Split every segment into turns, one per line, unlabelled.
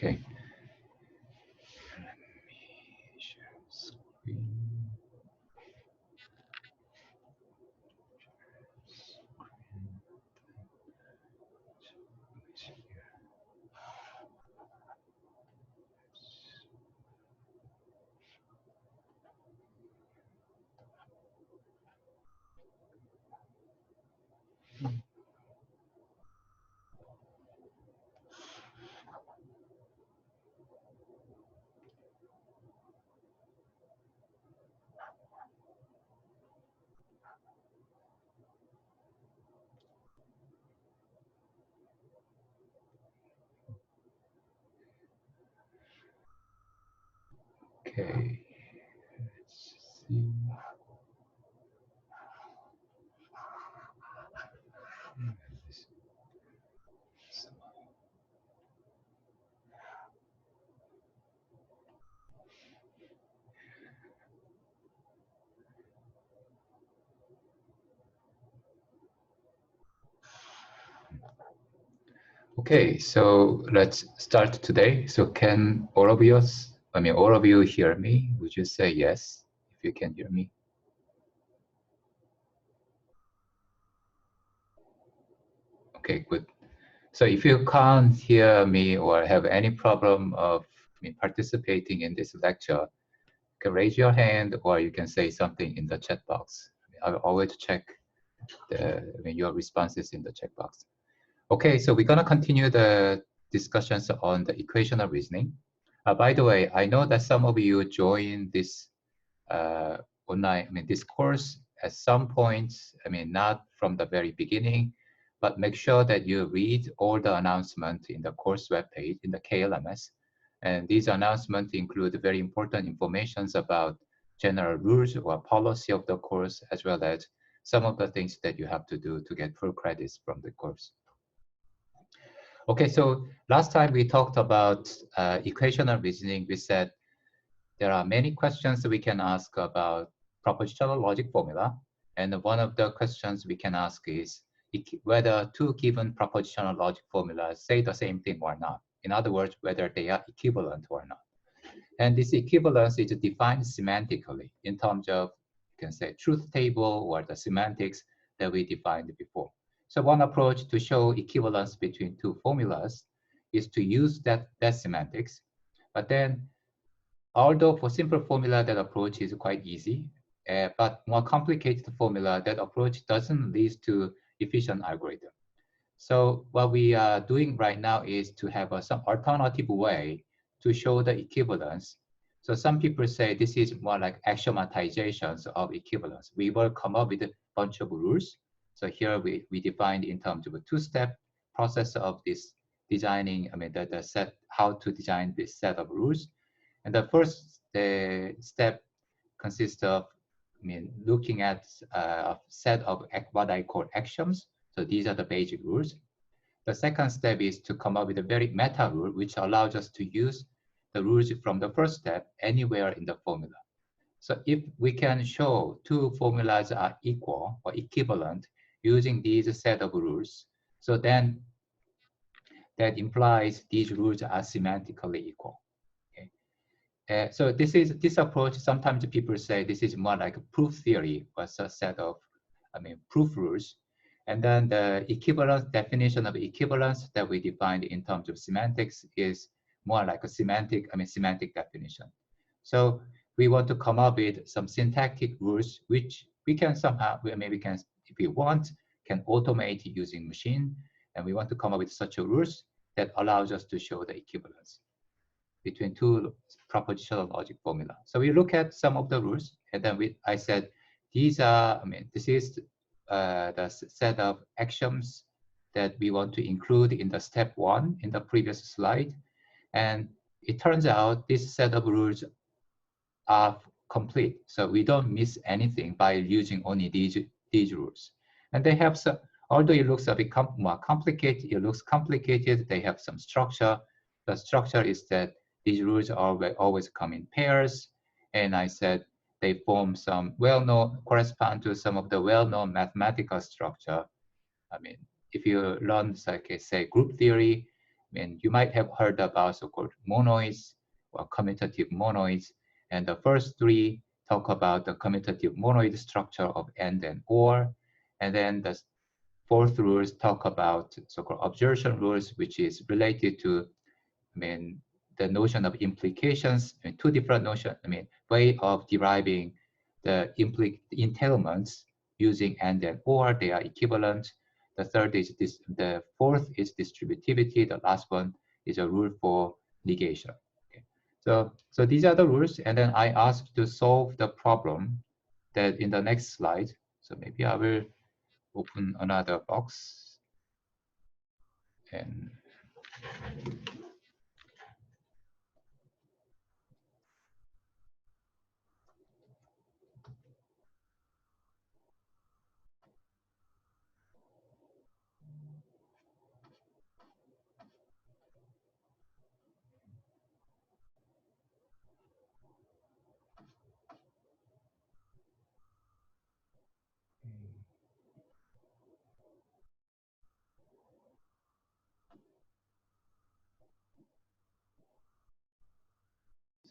Okay. Let me share screen. Okay, let's see. Okay, so let's start today. So can all of you hear me? Would you say yes if you can hear me? Okay, good. So if you can't hear me or have any problem of participating in this lecture, you can raise your hand or you can say something in the chat box. I'll always check your responses in the chat box. Okay, so we're gonna continue the discussions on the equational reasoning. By the way, I know that some of you joined this online, this course at some point, not from the very beginning, but make sure that you read all the announcements in the course webpage in the KLMS. And these announcements include very important information about general rules or policy of the course, as well as some of the things that you have to do to get full credits from the course. Okay, so last time we talked about equational reasoning. We said there are many questions we can ask about propositional logic formula. And one of the questions we can ask is whether two given propositional logic formulas say the same thing or not. In other words, whether they are equivalent or not. And this equivalence is defined semantically in terms of, you can say, truth table or the semantics that we defined before. So one approach to show equivalence between two formulas is to use that semantics. But then, although for simple formula, that approach is quite easy, but more complicated formula, that approach doesn't lead to efficient algorithm. So what we are doing right now is to have some alternative way to show the equivalence. So some people say this is more like axiomatizations of equivalence. We will come up with a bunch of rules. So here we defined in terms of a two-step process of this designing, the set, how to design this set of rules. And the first step consists of looking at a set of what I call axioms. So these are the basic rules. The second step is to come up with a very meta rule, which allows us to use the rules from the first step anywhere in the formula. So if we can show two formulas are equal or equivalent using these set of rules, so then that implies these rules are semantically equal. Okay? So this approach, sometimes people say this is more like a proof theory, was a set of proof rules. And then the equivalence definition of equivalence that we defined in terms of semantics is more like a semantic definition. So we want to come up with some syntactic rules, which we can somehow, maybe can, if we want, can automate using machine. And we want to come up with such a rules that allows us to show the equivalence between two propositional logic formula. So we look at some of the rules, and then I said, these are, this is the set of axioms that we want to include in the step 1 in the previous slide. And it turns out this set of rules are complete. So we don't miss anything by using only these rules. And they have some, although it looks a bit more complicated, they have some structure. The structure is that these rules always come in pairs. And I said they form some correspond to some of the well-known mathematical structure. If you learn, like say, group theory, And you might have heard about so-called monoids or commutative monoids. And the first three talk about the commutative monoid structure of AND and OR. And then the fourth rules talk about so-called absorption rules, which is related to, the notion of implications, two different notions, way of deriving the entailments using AND and OR, they are equivalent. The third is this, the fourth is distributivity. The last one is a rule for negation. Okay. So these are the rules, and then I asked to solve the problem that in the next slide. So maybe I will open another box and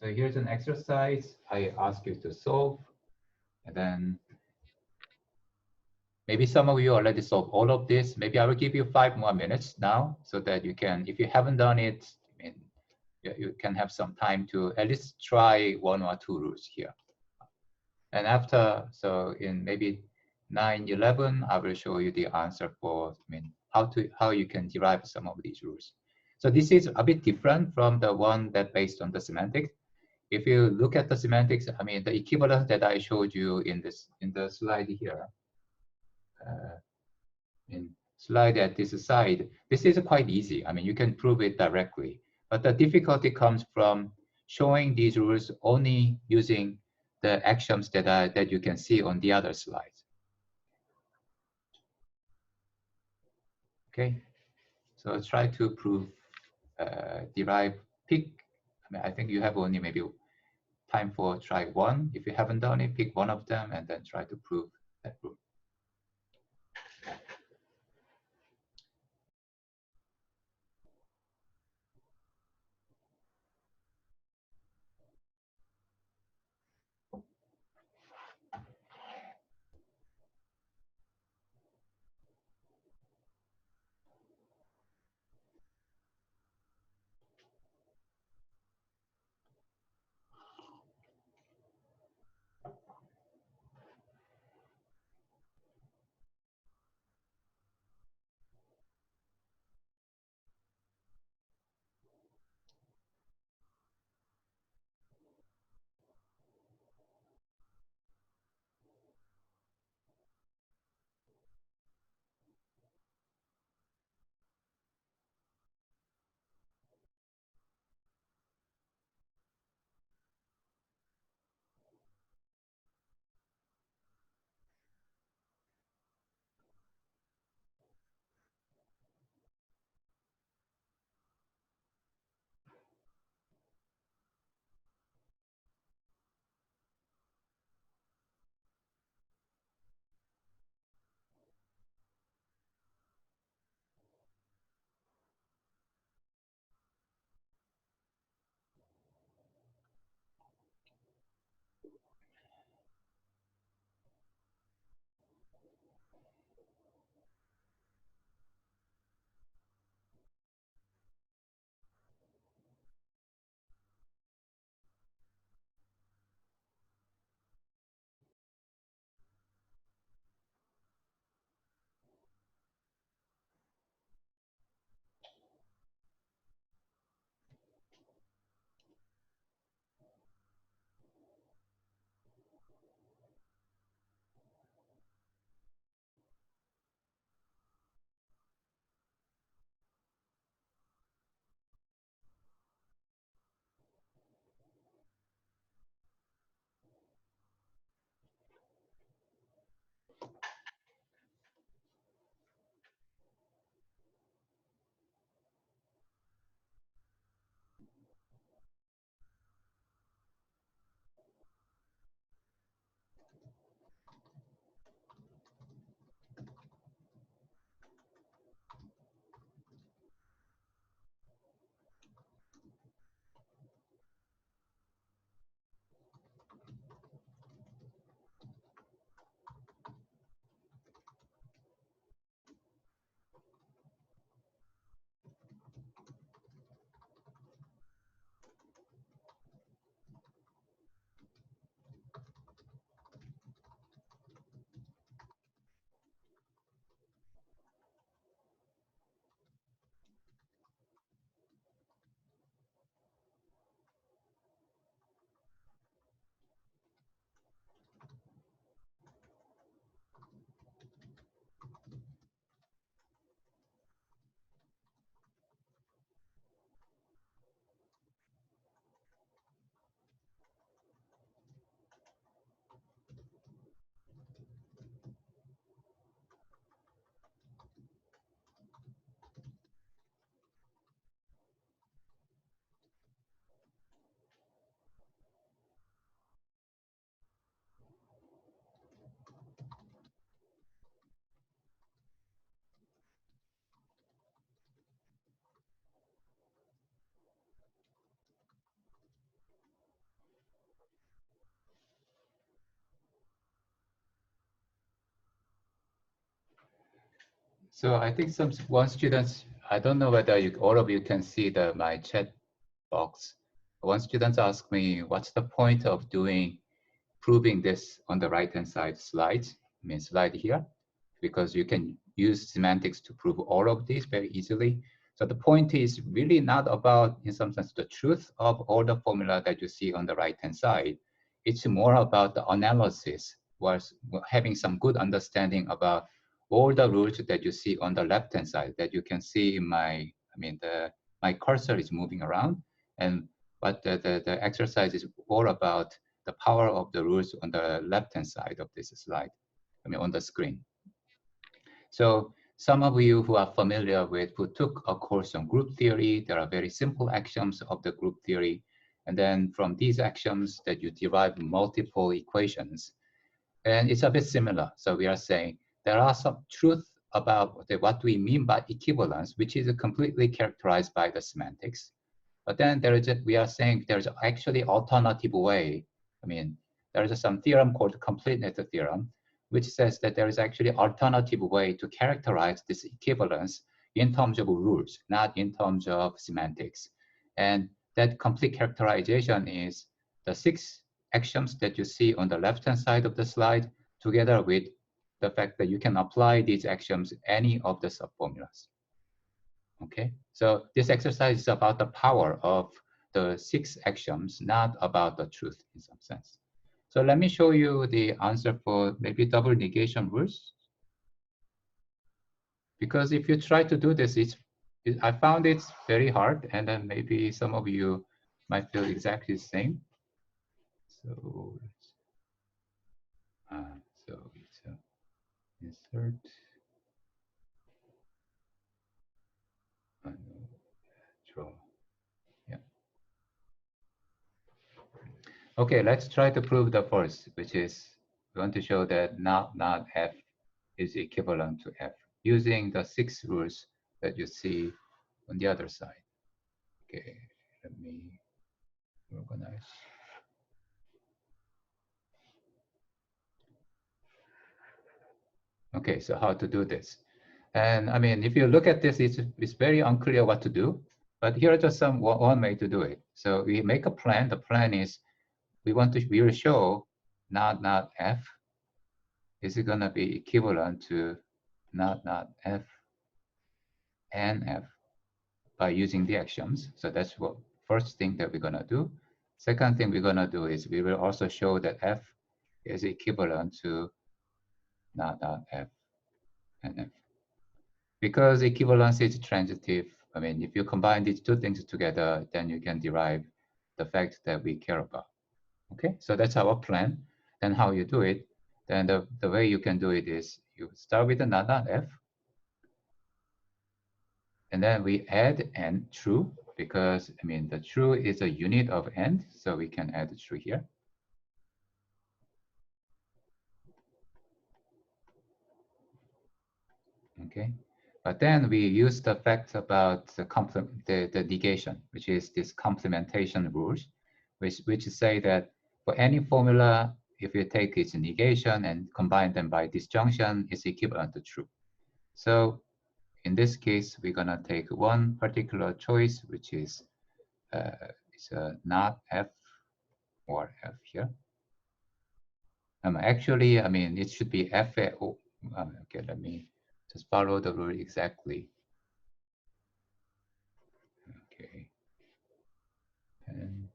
so here's an exercise I ask you to solve, and then maybe some of you already solved all of this. Maybe I will give you 5 more minutes now so that you can, if you haven't done it, you can have some time to at least try 1 or 2 rules here. And after, so in maybe 9-11, I will show you the answer for, how you can derive some of these rules. So this is a bit different from the one that based on the semantics. If you look at the semantics, the equivalence that I showed you in the slide here, in slide at this side, this is quite easy. You can prove it directly, but the difficulty comes from showing these rules only using the axioms that you can see on the other slides. Okay, so try to prove, pick. I think you have only maybe time for try 1. If you haven't done it, pick 1 of them and then try to prove that rule. So I think one student, I don't know whether all of you can see my chat box. One student asked me, what's the point of proving this on the right-hand side slide? I mean, slide here, because you can use semantics to prove all of these very easily. So the point is really not about, in some sense, the truth of all the formula that you see on the right-hand side. It's more about the analysis, was having some good understanding about all the rules that you see on the left-hand side that you can see in my cursor is moving around. And but the exercise is all about the power of the rules on the left-hand side of this slide, on the screen. So some of you who are familiar with, who took a course on group theory, there are very simple axioms of the group theory. And then from these axioms that you derive multiple equations. And it's a bit similar. So we are saying there are some truth about what we mean by equivalence, which is completely characterized by the semantics. But then we are saying there's actually alternative way. There is some theorem called Completeness Theorem, which says that there is actually alternative way to characterize this equivalence in terms of rules, not in terms of semantics. And that complete characterization is the 6 axioms that you see on the left-hand side of the slide, together with the fact that you can apply these axioms any of the subformulas. Okay, so this exercise is about the power of the 6 axioms, not about the truth in some sense. So let me show you the answer for maybe double negation rules. Because if you try to do this, I found it's very hard, and then maybe some of you might feel exactly the same. So, it's insert. Draw. Yeah. Okay, let's try to prove the first, which is we want to show that not f is equivalent to f using the 6 rules that you see on the other side. Okay, let me organize. Okay, so how to do this? And if you look at this, it's very unclear what to do. But here are just one way to do it. So we make a plan. The plan is we will show not f is going to be equivalent to not f and f by using the axioms. So that's what first thing that we're going to do. Second thing we're going to do is we will also show that f is equivalent to not f and f. Because equivalence is transitive, if you combine these two things together, then you can derive the fact that we care about. Okay, so that's our plan. Then how you do it, then the way you can do it is you start with the not f, and then we add n true, because the true is a unit of n, so we can add true here. Okay, but then we use the fact about the negation, which is this complementation rules, which say that for any formula, if you take its negation and combine them by disjunction, it's equivalent to true. So in this case, we're gonna take one particular choice, which is it's not f or f here. Actually, it should be f. Okay, let me just follow the rule exactly. Okay, and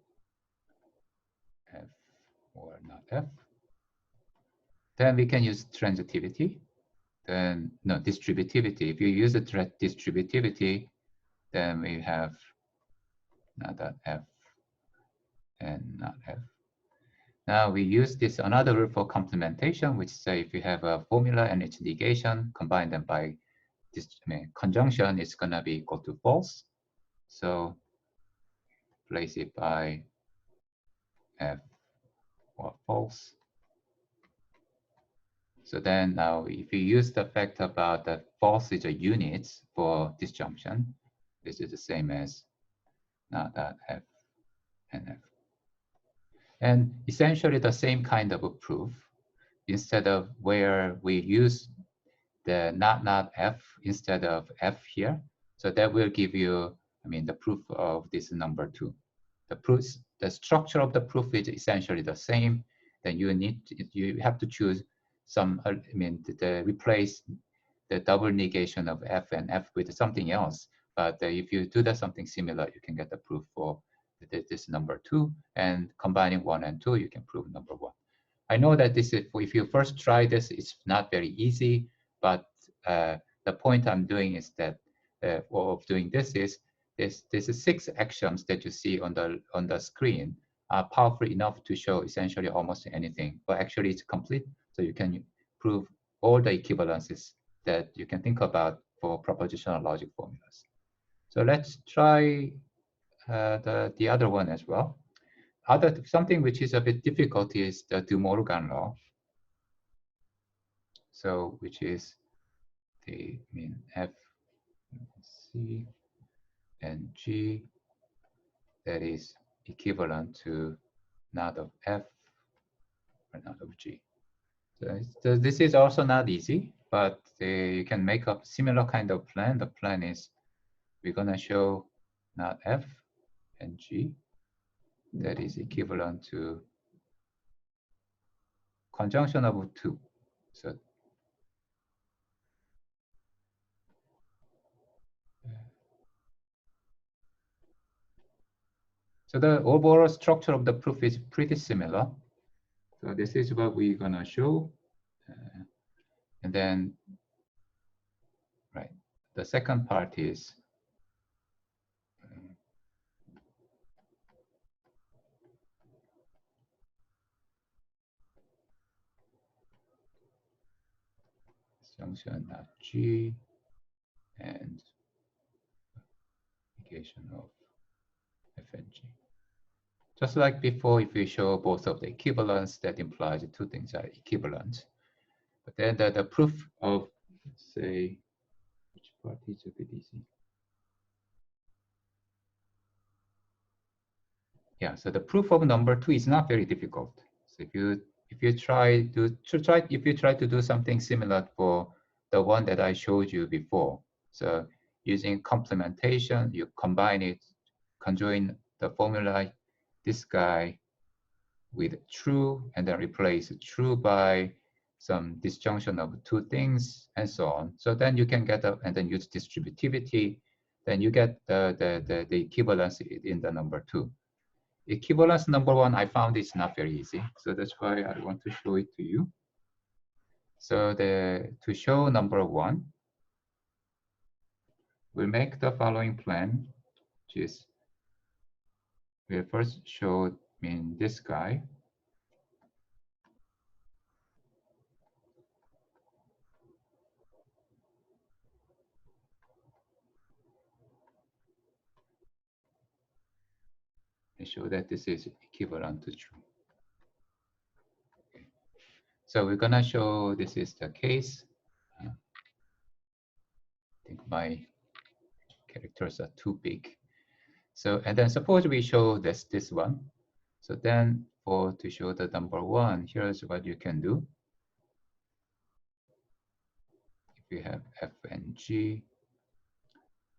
f or not f. Then we can use transitivity. Then no, distributivity. If you use the distributivity, then we have not f and not f. Now we use this another rule for complementation, which say if you have a formula and its negation, combine them by this conjunction, it's gonna be equal to false. So place it by f or false. So then now if you use the fact about that false is a unit for disjunction, this is the same as not f and f. And essentially the same kind of a proof, instead of where we use the not f instead of f here. So that will give you, the proof of this number 2. The structure of the proof is essentially the same. Then you have to choose some, replace the double negation of f and f with something else. But if you do that something similar, you can get the proof for this number 2, and combining 1 and 2, you can prove number 1. I know that this is, if you first try this, it's not very easy, but the point I'm doing is that of doing this is this 6 axioms that you see on the screen are powerful enough to show essentially almost anything, but actually it's complete, so you can prove all the equivalences that you can think about for propositional logic formulas. So let's try the other one as well. Something which is a bit difficult is the Dumorgan Law. So which is the F, C, and G that is equivalent to not of F or not of G. So this is also not easy, but you can make a similar kind of plan. The plan is we're going to show not F and G that is equivalent to conjunction of 2. So the overall structure of the proof is pretty similar. So this is what we're going to show. And then, right, the second part is junction of G and negation of F and G. Just like before, if we show both of the equivalence, that implies the 2 things are equivalent. But then the proof of, let's say, which part is a bit easy? Yeah, so the proof of number 2 is not very difficult. So if you try to do something similar for the one that I showed you before, so using complementation, you conjoin the formula, this guy with true, and then replace true by some disjunction of 2 things, and so on. So then you can get and then use distributivity, then you get the equivalence in the number 2. Equivalence number 1, I found it's not very easy. So that's why I want to show it to you. So to show number 1, we'll make the following plan, which is we'll first show this guy. And show that this is equivalent to true. Okay. So we're gonna show this is the case. I think my characters are too big. So, and then suppose we show this one. So then to show the number 1, here's what you can do. If you have F and G,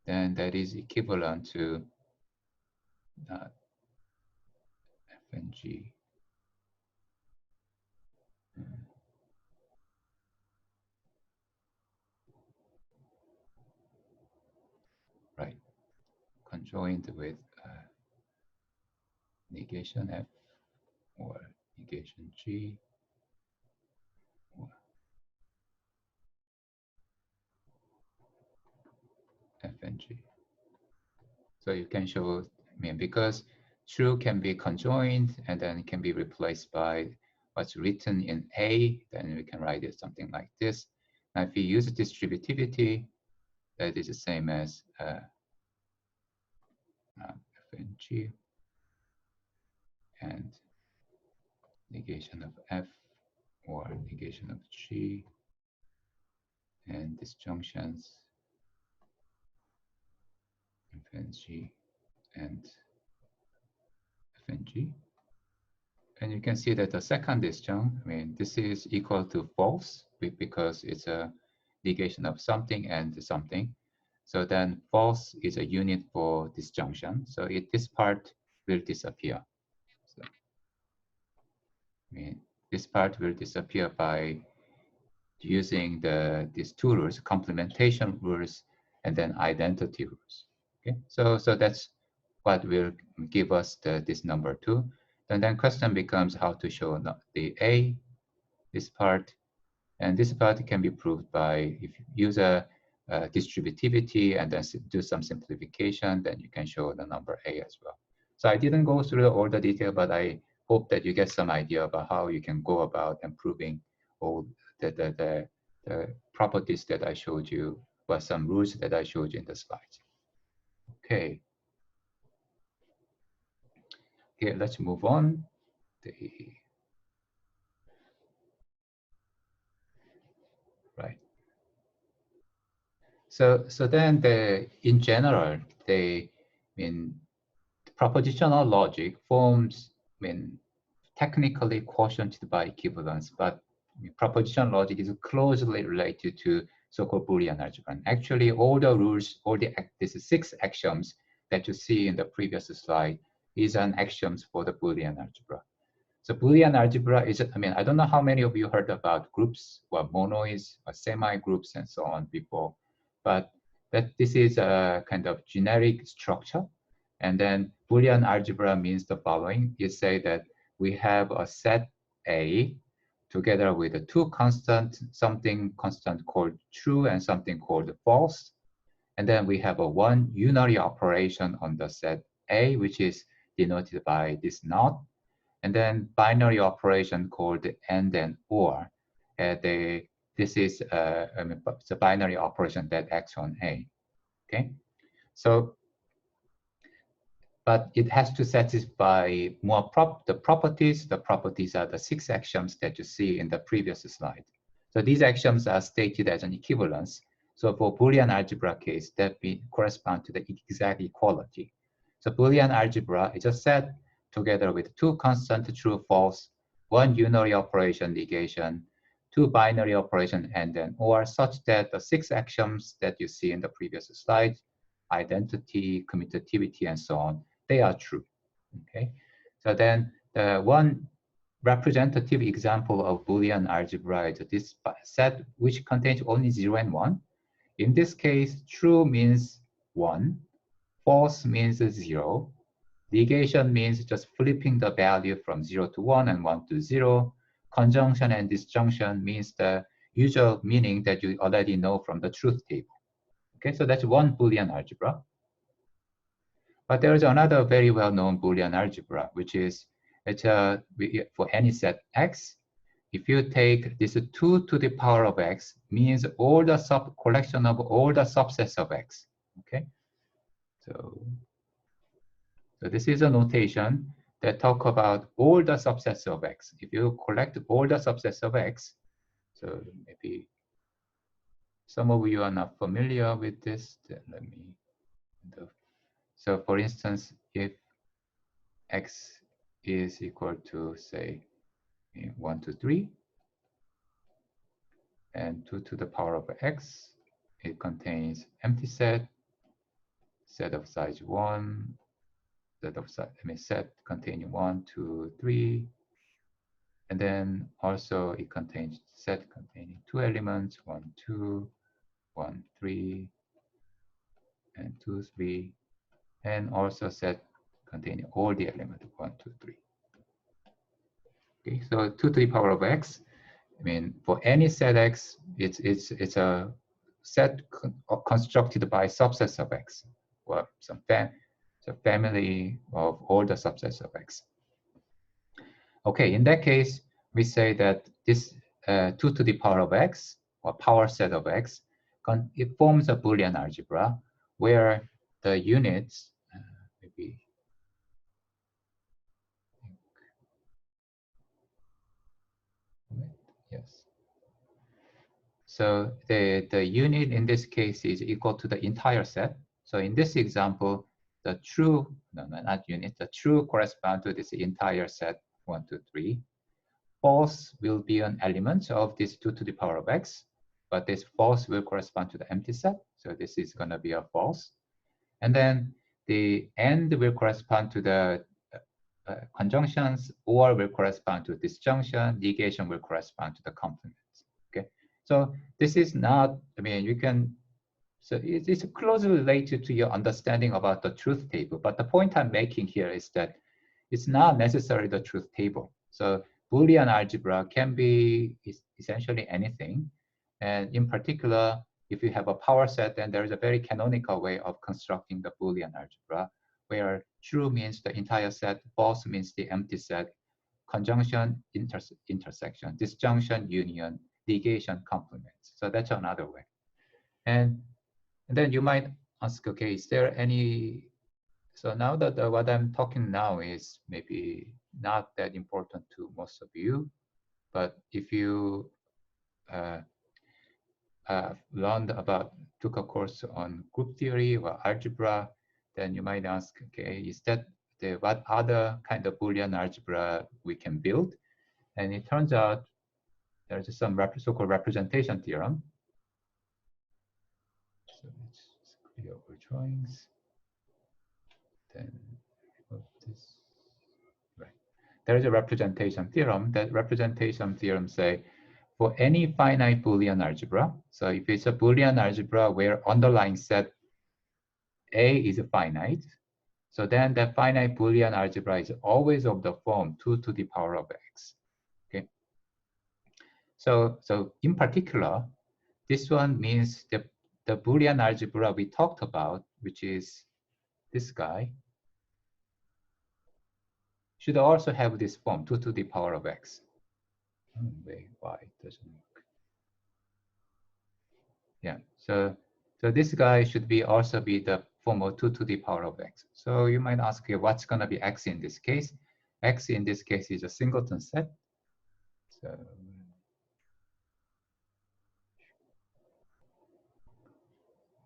then that is equivalent to F and G. Right, conjoined with negation F or negation G or F and G. So you can show, because true can be conjoined and then can be replaced by what's written in A, then we can write it something like this. Now, if you use distributivity, that is the same as F and G and negation of F or negation of G and disjunctions F and G and F and G. And you can see that the second disjunct, this is equal to false because it's negation of something and something. So then false is a unit for disjunction. So this part will disappear. So, this part will disappear by using these two rules, complementation rules, and then identity rules. Okay, so that's what will give us this number 2. And then question becomes how to show the A, this part, and this part can be proved by if you use a distributivity and then do some simplification, then you can show the number A as well. So I didn't go through all the detail, but I hope that you get some idea about how you can go about improving all the properties that I showed you, or some rules that I showed you in the slides. Okay. Okay, let's move on. Right. So then in general, propositional logic forms, technically quotiented by equivalence, but propositional logic is closely related to so-called Boolean algebra. And actually, all the rules, these 6 axioms that you see in the previous slide is an axioms for the Boolean algebra. So Boolean algebra is, I don't know how many of you heard about groups or monoids or semi-groups and so on before, but this is a kind of generic structure. And then Boolean algebra means the following. You say that we have a set A together with a 2 constant, something constant called true and something called false. And then we have a 1 unary operation on the set A, which is denoted by this not. And then binary operation called and then or. This is it's a binary operation that acts on A. Okay, so but it has to satisfy more the properties. The properties are the 6 axioms that you see in the previous slide. So these axioms are stated as an equivalence. So for Boolean algebra case, that correspond to the exact equality. So Boolean algebra is a set together with 2 constant true, false, 1 unary operation negation, 2 binary operation and then or, such that the 6 axioms that you see in the previous slide, identity, commutativity, and so on, they are true. Okay, so then the one representative example of Boolean algebra is this set which contains only 0 and 1. In this case, true means 1, false means 0, negation means just flipping the value from 0 to 1 and 1 to 0. Conjunction and disjunction means the usual meaning that you already know from the truth table. Okay, so that's one Boolean algebra. But there is another very well-known Boolean algebra, which is for any set x. If you take this 2 to the power of x, means all the collection of all the subsets of x. Okay, so this is a notation that talk about all the subsets of x. If you collect all the subsets of x, so maybe some of you are not familiar with this, then let me. So for instance, if x is equal to, say, 1 to 3, and 2 to the power of x, it contains empty set of size 1, set containing 1, 2, 3, and then also it contains set containing 2 elements, 1, 2, 1, 3, and 2, 3, and also set containing all the elements 1, 2, 3. Okay, so 2 to the power of x. For any set x, it's a set constructed by subsets of x, or some family of all the subsets of x. Okay, in that case, we say that this 2 to the power of x, or power set of x, it forms a Boolean algebra where the units, maybe, yes. So the unit in this case is equal to the entire set. So in this example, the true, no, not unit, the true correspond to this entire set 1, 2, 3. False will be an element of this 2 to the power of x. but this false will correspond to the empty set. So this is going to be a false. And then the and will correspond to the conjunctions, or will correspond to disjunction, negation will correspond to the complements. Okay, so this is not, I mean, you can, so it's closely related to your understanding about the truth table. But the point I'm making here is that it's not necessarily the truth table. So Boolean algebra can be essentially anything. And in particular, if you have a power set, then there is a very canonical way of constructing the Boolean algebra, where true means the entire set, false means the empty set, conjunction, intersection, disjunction, union, negation, complements. So that's another way. And then you might ask, okay, is there any, so now that what I'm talking now is maybe not that important to most of you, but if you learned about, took a course on group theory or algebra, then you might ask, okay, is that what other kind of Boolean algebra we can build? And it turns out there's some so-called representation theorem. So let's clear our drawings. Then this, right. There is a representation theorem. That representation theorem say for any finite Boolean algebra, so if it's a Boolean algebra where underlying set A is finite, so then that finite Boolean algebra is always of the form 2 to the power of x. Okay. So in particular, this one means the Boolean algebra we talked about, which is this guy, should also have this form 2 to the power of x. Wait, why it doesn't work? Yeah, so this guy should be also be the form of 2 to the power of x. So you might ask, okay, what's going to be x in this case? X in this case is a singleton set. So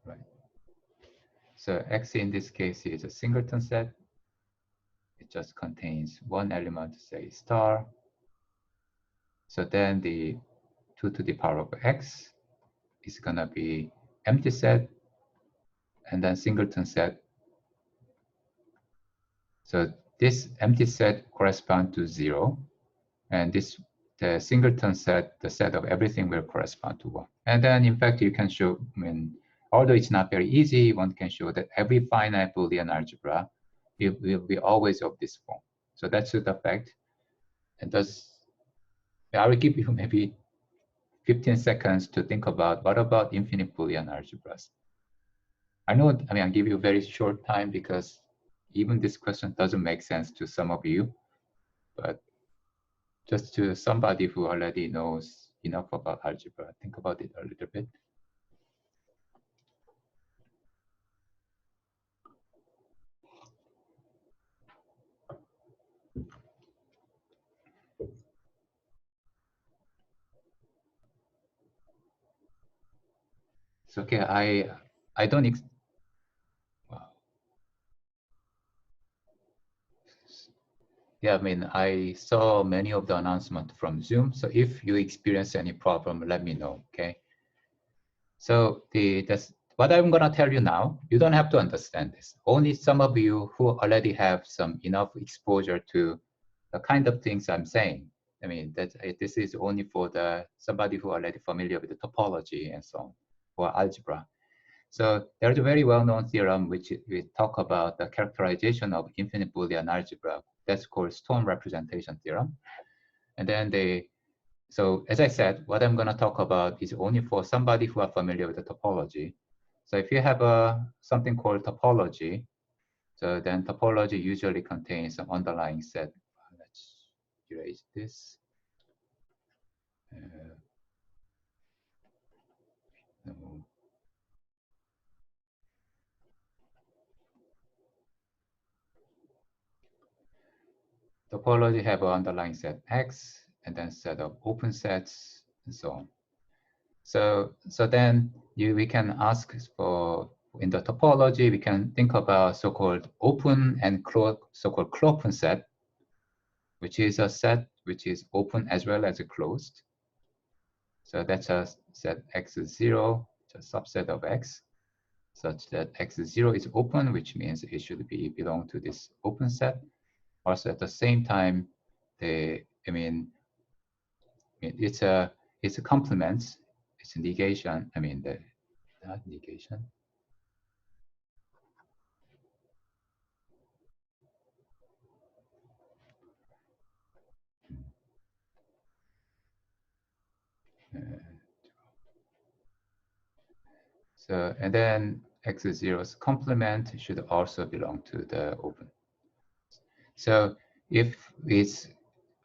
right. So x in this case is a singleton set. It just contains one element, say star. So then the 2 to the power of x is going to be empty set and then singleton set. So this empty set corresponds to 0, and the singleton set, the set of everything, will correspond to 1. And then in fact you can show, I mean, although it's not very easy, one can show that every finite Boolean algebra will be always of this form. So that's the fact. And thus, I will give you maybe 15 seconds to think about what about infinite Boolean algebras. I know, I mean, I'll give you a very short time because even this question doesn't make sense to some of you, but just to somebody who already knows enough about algebra, think about it a little bit. It's okay. I don't. Wow. Yeah, I mean, I saw many of the announcements from Zoom. So if you experience any problem, let me know. Okay. So that's what I'm gonna tell you now. You don't have to understand this. Only some of you who already have some enough exposure to the kind of things I'm saying. I mean, this is only for somebody who are already familiar with the topology and so on, or algebra. So there's a very well-known theorem which we talk about the characterization of infinite Boolean algebra. That's called Storm representation theorem. And then so as I said, what I'm going to talk about is only for somebody who are familiar with the topology. So if you have something called topology, so then topology usually contains some underlying set. Let's erase this. No. Topology have an underlying set X, and then set of open sets, and so on. So then we can ask for, in the topology, we can think about so-called open and so-called closed set, which is a set which is open as well as closed. So that's a set x0, it's a subset of x, such that x0 is open, which means it should belong to this open set. Also, at the same time, it's a complement, it's a negation. Not negation. So, and then x0's complement should also belong to the open. So if it's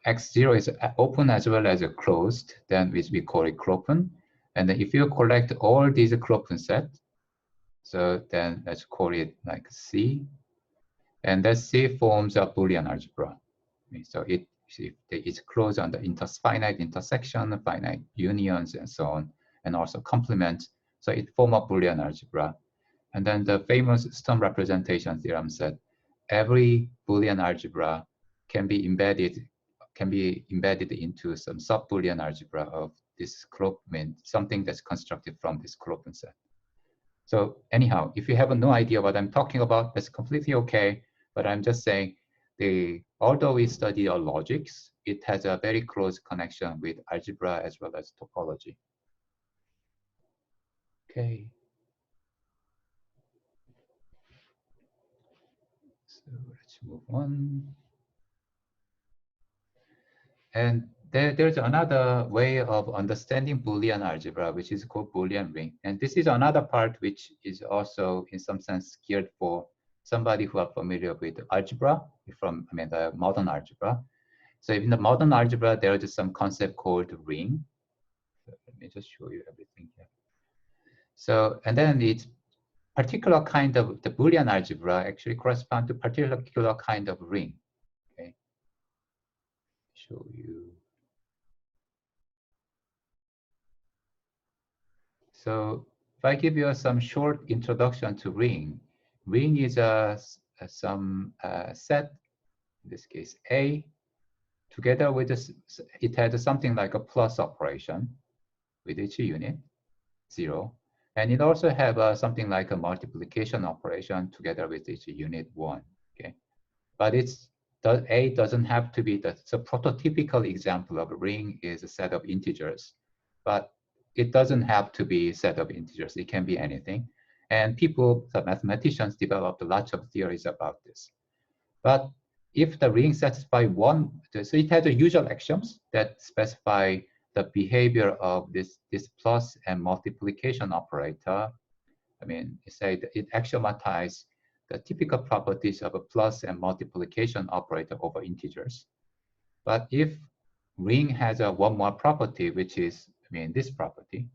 x0 is open as well as closed, then we call it clopen. And then if you collect all these clopen sets, so then let's call it like C. And that C forms a Boolean algebra. So it's closed on the finite intersection, finite unions, and so on, and also complements. So it forms a Boolean algebra. And then the famous Sturm representation theorem said every Boolean algebra can be embedded into some sub-Boolean algebra of this something that's constructed from this clopen set. So anyhow, if you have no idea what I'm talking about, that's completely okay. But I'm just saying, although we study our logics, it has a very close connection with algebra as well as topology. Okay. So let's move on. And there's another way of understanding Boolean algebra, which is called Boolean ring. And this is another part which is also, in some sense, geared for somebody who are familiar with algebra the modern algebra. So in the modern algebra, there is some concept called ring. So let me just show you everything here. So, and then it's particular kind of the Boolean algebra actually corresponds to particular kind of ring. Okay, show you. So if I give you some short introduction to ring, ring is some set, in this case A, together with this, it has something like a plus operation with each unit, 0. And it also have something like a multiplication operation together with each unit, 1. Okay, but A doesn't have to be so prototypical example of a ring is a set of integers, but it doesn't have to be a set of integers. It can be anything. And the mathematicians developed lots of theories about this. But if the ring satisfies one, so it has the usual axioms that specify the behavior of this plus and multiplication operator. It axiomatizes the typical properties of a plus and multiplication operator over integers. But if ring has one more property, which is, this property,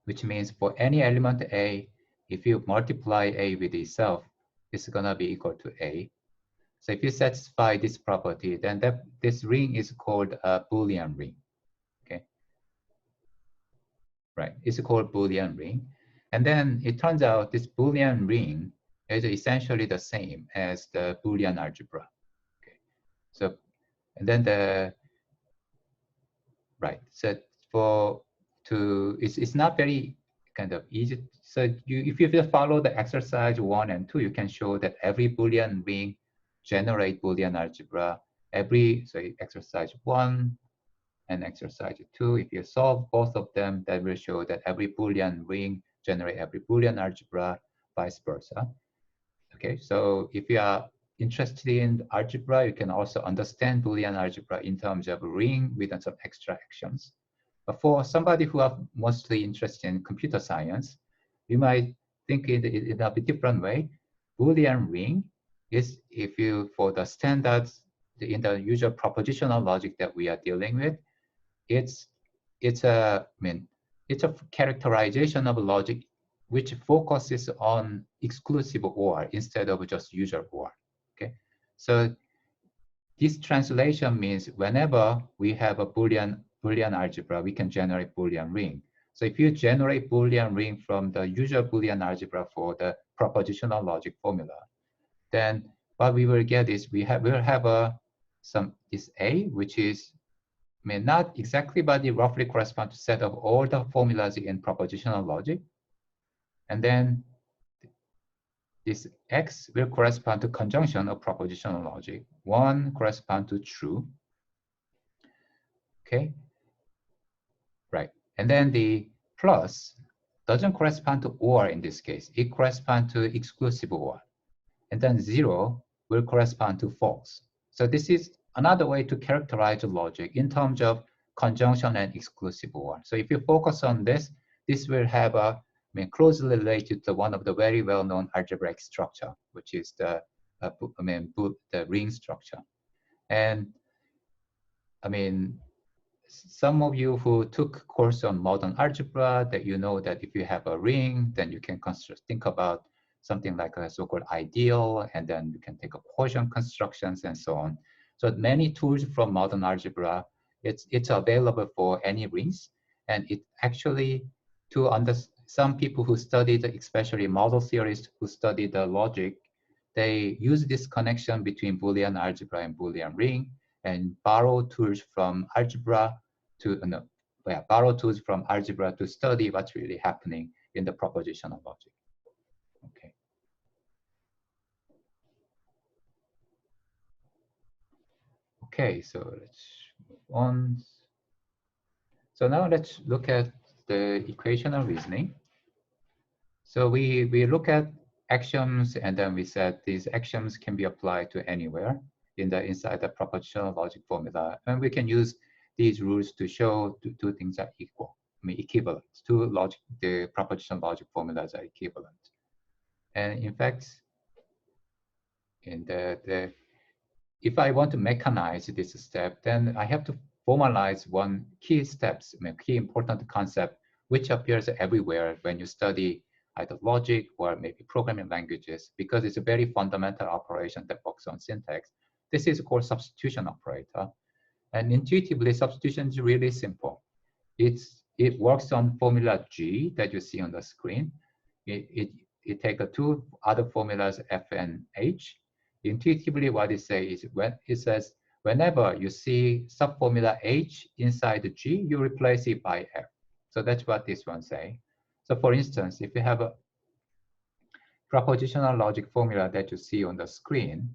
which means for any element A, if you multiply A with itself, it's gonna be equal to A. So if you satisfy this property, then this ring is called a Boolean ring, okay? Right, it's called Boolean ring. And then it turns out this Boolean ring is essentially the same as the Boolean algebra. Okay, so and then it's not very kind of easy. So if you just follow the exercise 1 and 2, you can show that every Boolean ring generate Boolean algebra. So exercise 1 and exercise 2, if you solve both of them, that will show that every Boolean ring generate every Boolean algebra, vice versa. Okay, so if you are interested in algebra, you can also understand Boolean algebra in terms of a ring with some extra actions. But for somebody who are mostly interested in computer science, you might think in a bit different way. Boolean ring is for the standards in the usual propositional logic that we are dealing with, it's a characterization of logic which focuses on exclusive OR instead of just usual OR. Okay, so this translation means whenever we have a Boolean algebra, we can generate Boolean ring. So if you generate Boolean ring from the usual Boolean algebra for the propositional logic formula, then what we will get is we'll have this A, which is mean, not exactly, but it roughly corresponds to set of all the formulas in propositional logic. And then this X will correspond to conjunction of propositional logic. One corresponds to true. Okay, right. And then the plus doesn't correspond to or in this case. It corresponds to exclusive or. And then 0 will correspond to false. So this is another way to characterize logic in terms of conjunction and exclusive or. So if you focus on this, this will have a closely related to one of the very well-known algebraic structure, which is the ring structure. And I mean, some of you who took course on modern algebra, that you know that if you have a ring, then you can think about something like a so-called ideal, and then you can take a quotient constructions and so on. So many tools from modern algebra, it's available for any rings, and it actually some people who studied, especially model theorists who study the logic, they use this connection between Boolean algebra and Boolean ring, and borrow tools from algebra to study what's really happening in the propositional logic. Okay. Okay, so let's move on. So now let's look at the equational reasoning. So we look at axioms, and then we said these axioms can be applied to anywhere inside the propositional logic formula, and we can use these rules to show two things are equivalent. The propositional logic formulas are equivalent. And in fact, if I want to mechanize this step, then I have to formalize one key key important concept, which appears everywhere when you study either logic or maybe programming languages, because it's a very fundamental operation that works on syntax. This is called substitution operator. And intuitively, substitution is really simple. It works on formula G that you see on the screen. It takes two other formulas, F and H. Intuitively, what it says is whenever you see subformula H inside the G, you replace it by F. So that's what this one says. So for instance, if you have a propositional logic formula that you see on the screen,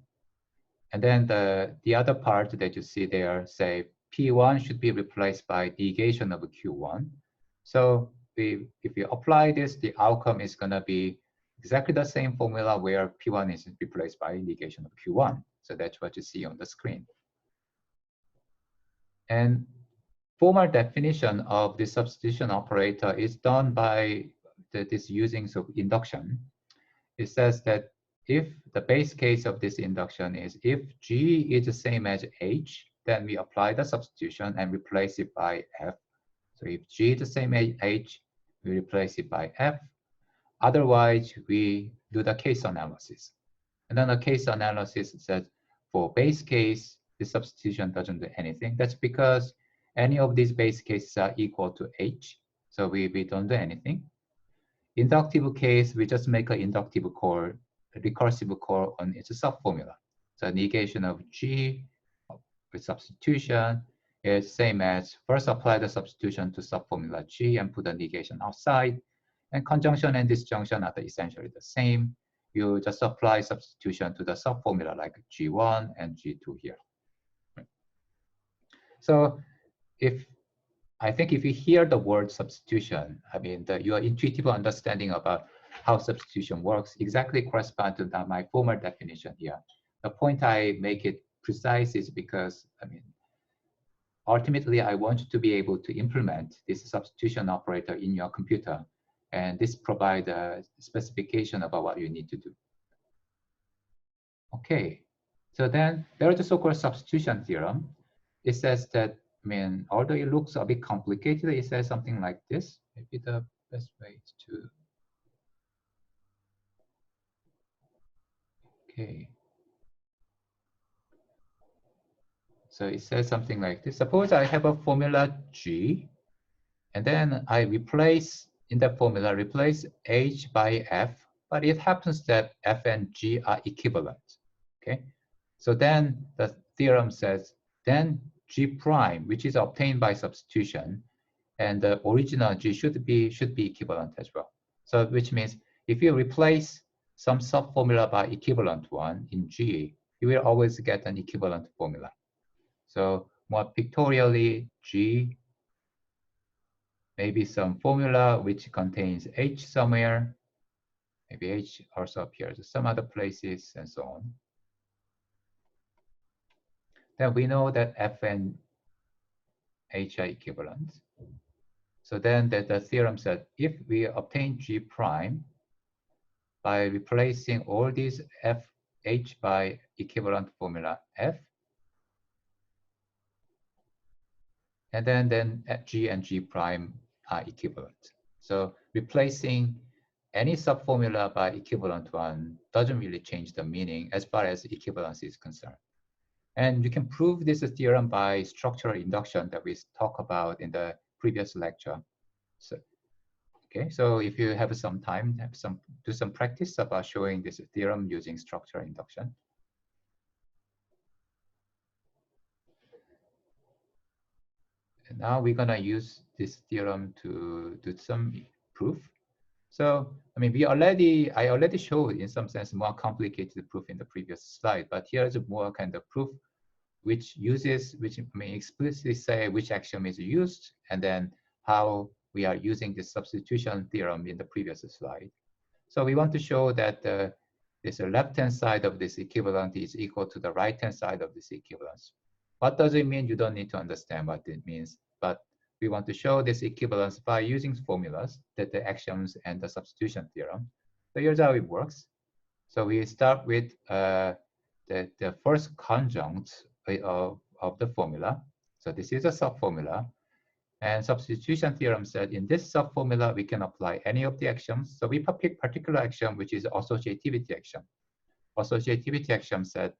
and then the other part that you see there, say P1 should be replaced by negation of Q1. So if you apply this, the outcome is going to be exactly the same formula where P1 is replaced by negation of Q1. So that's what you see on the screen. And formal definition of the substitution operator is done by this using induction. It says that if the base case of this induction is if G is the same as H, then we apply the substitution and replace it by F. So if G is the same as H, we replace it by F. Otherwise, we do the case analysis. And then the case analysis says for base case, the substitution doesn't do anything. That's because any of these base cases are equal to H. So we don't do anything. Inductive case, we just make an inductive call, a recursive call on its subformula. So negation of G with substitution is same as first apply the substitution to subformula G and put the negation outside. And conjunction and disjunction are essentially the same. You just apply substitution to the subformula like G1 and G2 here. So I think if you hear the word substitution, I mean, your intuitive understanding about how substitution works exactly corresponds to my formal definition here. The point I make it precise is because, I mean, ultimately, I want you to be able to implement this substitution operator in your computer. And this provides a specification about what you need to do. Okay, so then there's the so-called substitution theorem. It says that, I mean, although it looks a bit complicated, it says something like this. Maybe the best way is to, okay. So it says something like this. Suppose I have a formula G, and then I replace, in that formula, replace H by F, but it happens that F and G are equivalent, okay? So then the theorem says, then G prime, which is obtained by substitution, and the original G should be equivalent as well. So which means if you replace some subformula by equivalent one in G, you will always get an equivalent formula. So more pictorially, G, maybe some formula which contains H somewhere, maybe H also appears in some other places, and so on. Then we know that F and H are equivalent. So then the theorem said if we obtain G prime by replacing all these F, H by equivalent formula F, and then G and G prime are equivalent. So replacing any subformula by equivalent one doesn't really change the meaning as far as equivalence is concerned. And you can prove this theorem by structural induction that we talked about in the previous lecture. So, okay, so if you have some time, do some practice about showing this theorem using structural induction. And now we're gonna use this theorem to do some proof. So, I mean, I already showed in some sense more complicated proof in the previous slide, but here's a more kind of proof which explicitly say which axiom is used and then how we are using the substitution theorem in the previous slide. So we want to show that this left-hand side of this equivalent is equal to the right-hand side of this equivalence. What does it mean? You don't need to understand what it means, but we want to show this equivalence by using formulas, that the axioms and the substitution theorem. So here's how it works. So we start with the first conjunct of the formula. So this is a subformula. And substitution theorem said in this subformula, we can apply any of the axioms. So we pick particular axiom, which is associativity axiom. Associativity axiom said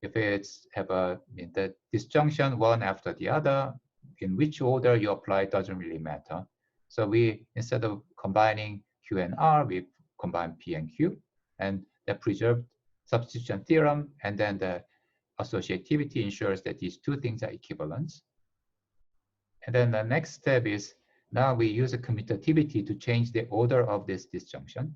if it's have the disjunction one after the other, in which order you apply doesn't really matter. So we, instead of combining Q and R, we combine P and Q, and that preserved substitution theorem, and then the associativity ensures that these two things are equivalent. And then the next step is now we use a commutativity to change the order of this disjunction.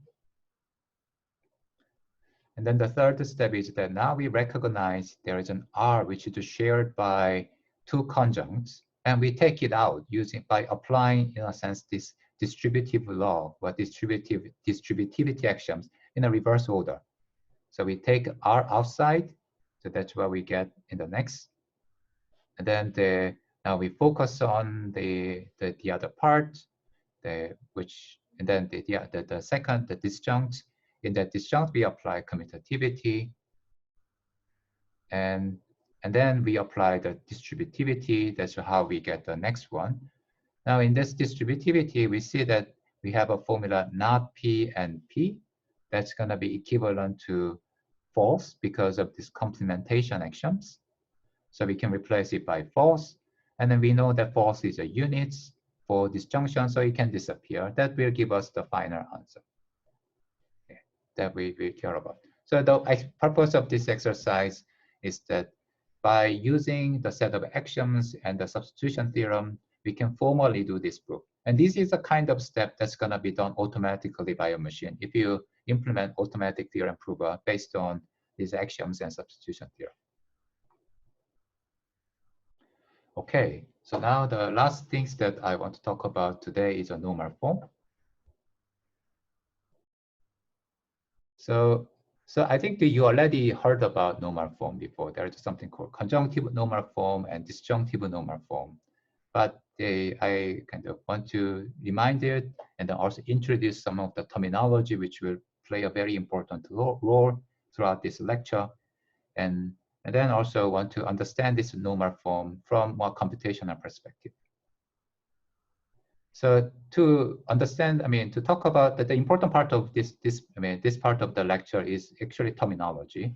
And then the third step is that now we recognize there is an R which is shared by two conjuncts, and we take it out by applying, in a sense, this distributive law or distributivity axioms in a reverse order. So we take R outside, so that's what we get in the next. And then now we focus on the other part, and then the second, the disjunct. In that disjunct, we apply commutativity, and then we apply the distributivity. That's how we get the next one. Now in this distributivity, we see that we have a formula not P and P. That's going to be equivalent to false because of this complementation axioms. So we can replace it by false. And then we know that false is a unit for disjunction, so it can disappear. That will give us the final answer that we care about. So the purpose of this exercise is that by using the set of axioms and the substitution theorem, we can formally do this proof. And this is a kind of step that's going to be done automatically by a machine if you implement automatic theorem prover based on these axioms and substitution theorem. Okay, so now the last things that I want to talk about today is a normal form. So I think that you already heard about normal form before. There is something called conjunctive normal form and disjunctive normal form. But I kind of want to remind it and then also introduce some of the terminology which will play a very important role throughout this lecture. And then also want to understand this normal form from more computational perspective. So to understand, to talk about the important part of this part of the lecture is actually terminology.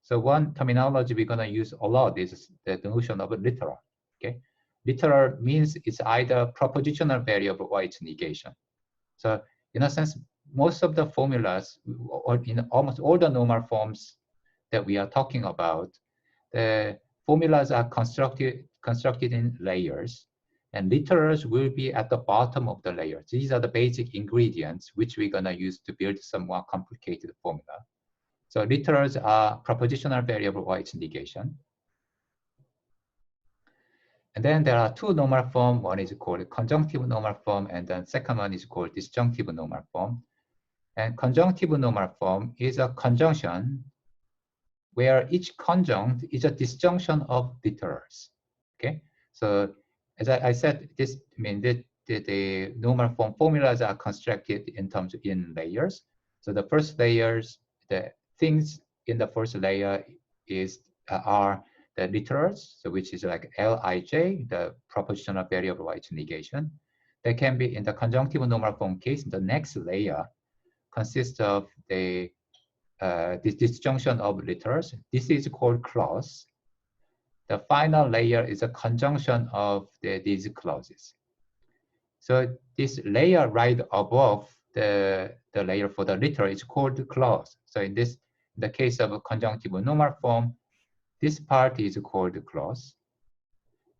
So one terminology we're going to use a lot is the notion of a literal. Okay, literal means it's either propositional variable or it's negation. So in a sense, most of the formulas, or in almost all the normal forms that we are talking about, the formulas are constructed constructed in layers, and literals will be at the bottom of the layers. These are the basic ingredients which we're going to use to build some more complicated formula. So literals are propositional variable or its negation. And then there are two normal forms. One is called conjunctive normal form, and then second one is called disjunctive normal form. And conjunctive normal form is a conjunction where each conjunct is a disjunction of literals. Okay, so as I said, this the normal form formulas are constructed in terms of in layers. So the first layers, the things in the first layer are the literals, so which is like Lij, the propositional variable or its negation. They can be in the conjunctive normal form case. The next layer consists of the this disjunction of literals. This is called clause. The final layer is a conjunction of these clauses. So this layer right above the layer for the literal is called clause. So in the case of a conjunctive normal form, this part is called clause.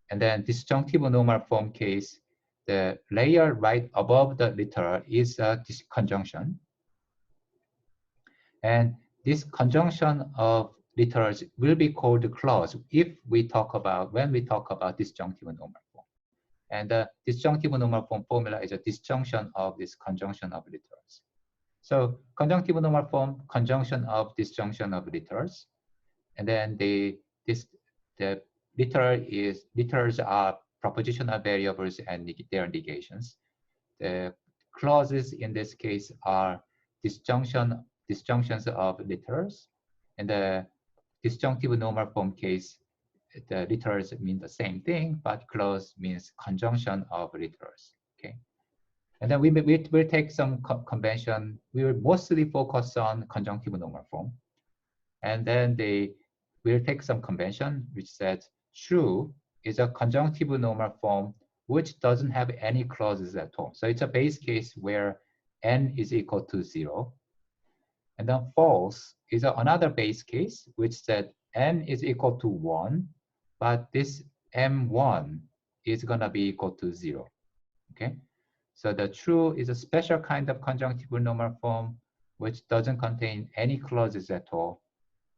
And then disjunctive normal form case, the layer right above the literal is this conjunction. And this conjunction of literals will be called clause when we talk about disjunctive normal form. And the disjunctive normal form formula is a disjunction of this conjunction of literals. So conjunctive normal form, conjunction of disjunction of literals. And then the literals are propositional variables and their negations. The clauses in this case are disjunctions of literals. In the disjunctive normal form case, the literals mean the same thing, but clause means conjunction of literals. Okay, and then we'll take some convention. We will mostly focus on conjunctive normal form, and then we'll take some convention which says true is a conjunctive normal form which doesn't have any clauses at all. So it's a base case where n is equal to 0. And then false is another base case which said n is equal to 1, but this m1 is going to be equal to 0. Okay, so the true is a special kind of conjunctive normal form which doesn't contain any clauses at all.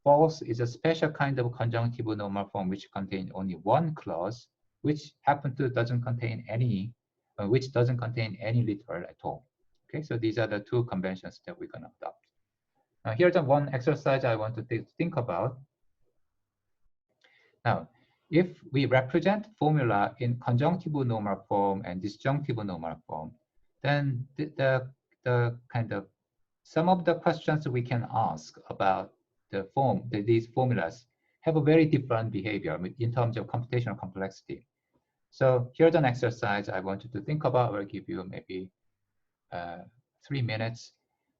False is a special kind of conjunctive normal form which contains only one clause, which doesn't contain any literal at all. Okay, so these are the two conventions that we're going to adopt. Now here's one exercise I want to think about. Now, if we represent formula in conjunctive normal form and disjunctive normal form, then the kind of some of the questions we can ask about these formulas have a very different behavior in terms of computational complexity. So here's an exercise I want you to think about. I'll give you maybe 3 minutes.